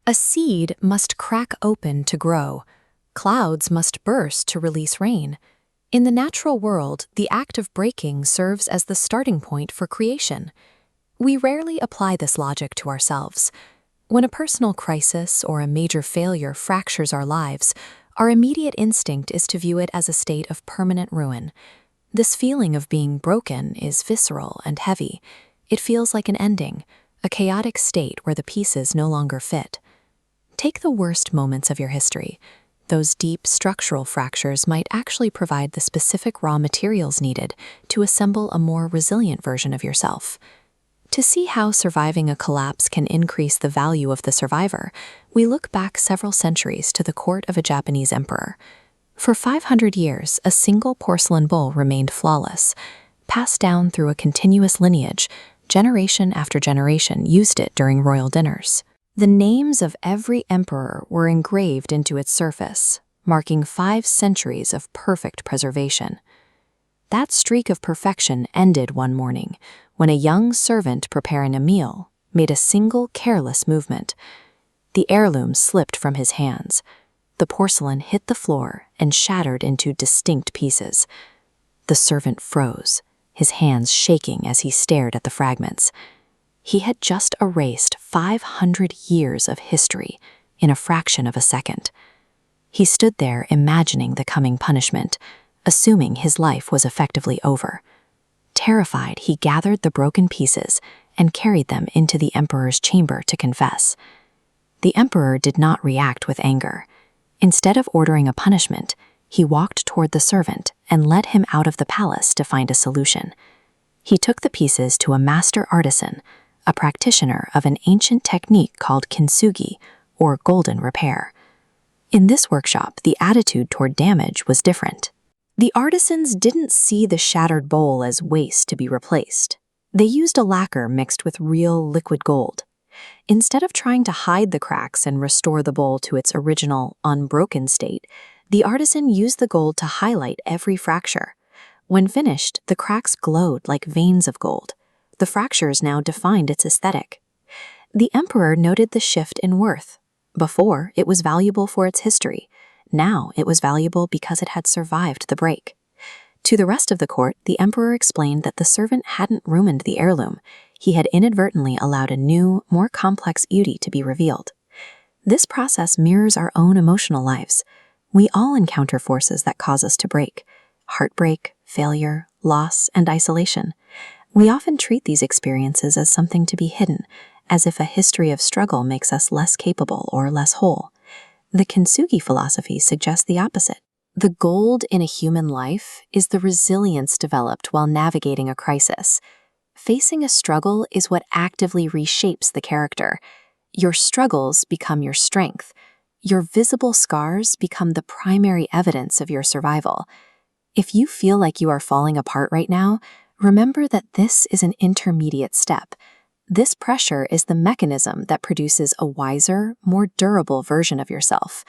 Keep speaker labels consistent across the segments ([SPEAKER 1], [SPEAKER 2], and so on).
[SPEAKER 1] A seed must crack open to grow. Clouds must burst to release rain. In the natural world, the act of breaking serves as the starting point for creation. We rarely apply this logic to ourselves. When a personal crisis or a major failure fractures our lives, our immediate instinct is to view it as a state of permanent ruin. This feeling of being broken is visceral and heavy. It feels like an ending, a chaotic state where the pieces no longer fit. Take the worst moments of your history. Those deep structural fractures might actually provide the specific raw materials needed to assemble a more resilient version of yourself. To see how surviving a collapse can increase the value of the survivor, we look back several centuries to the court of a Japanese emperor. For 500 years, a single porcelain bowl remained flawless. Passed down through a continuous lineage, generation after generation used it during royal dinners. The names of every emperor were engraved into its surface, marking 5 centuries of perfect preservation. That streak of perfection ended one morning when a young servant preparing a meal made a single careless movement. The heirloom slipped from his hands. The porcelain hit the floor and shattered into distinct pieces. The servant froze, his hands shaking as he stared at the fragments. He had just erased 500 years of history in a fraction of a second. He stood there imagining the coming punishment, assuming his life was effectively over. Terrified, he gathered the broken pieces and carried them into the emperor's chamber to confess. The emperor did not react with anger. Instead of ordering a punishment, he walked toward the servant and led him out of the palace to find a solution. He took the pieces to a master artisan, a practitioner of an ancient technique called Kintsugi, or golden repair. In this workshop, the attitude toward damage was different. The artisans didn't see the shattered bowl as waste to be replaced. They used a lacquer mixed with real liquid gold. Instead of trying to hide the cracks and restore the bowl to its original, unbroken state, the artisan used the gold to highlight every fracture. When finished, the cracks glowed like veins of gold. The fractures now defined its aesthetic. The emperor noted the shift in worth. Before, it was valuable for its history. Now, it was valuable because it had survived the break. To the rest of the court, the emperor explained that the servant hadn't ruined the heirloom. He had inadvertently allowed a new, more complex beauty to be revealed. This process mirrors our own emotional lives. We all encounter forces that cause us to break: heartbreak, failure, loss, and isolation. We often treat these experiences as something to be hidden, as if a history of struggle makes us less capable or less whole. The Kintsugi philosophy suggests the opposite. The gold in a human life is the resilience developed while navigating a crisis. Facing a struggle is what actively reshapes the character. Your struggles become your strength. Your visible scars become the primary evidence of your survival. If you feel like you are falling apart right now, remember that this is an intermediate step. This pressure is the mechanism that produces a wiser, more durable version of yourself.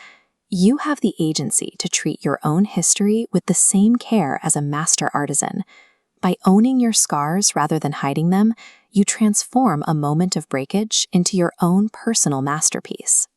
[SPEAKER 1] You have the agency to treat your own history with the same care as a master artisan. By owning your scars rather than hiding them, you transform a moment of breakage into your own personal masterpiece.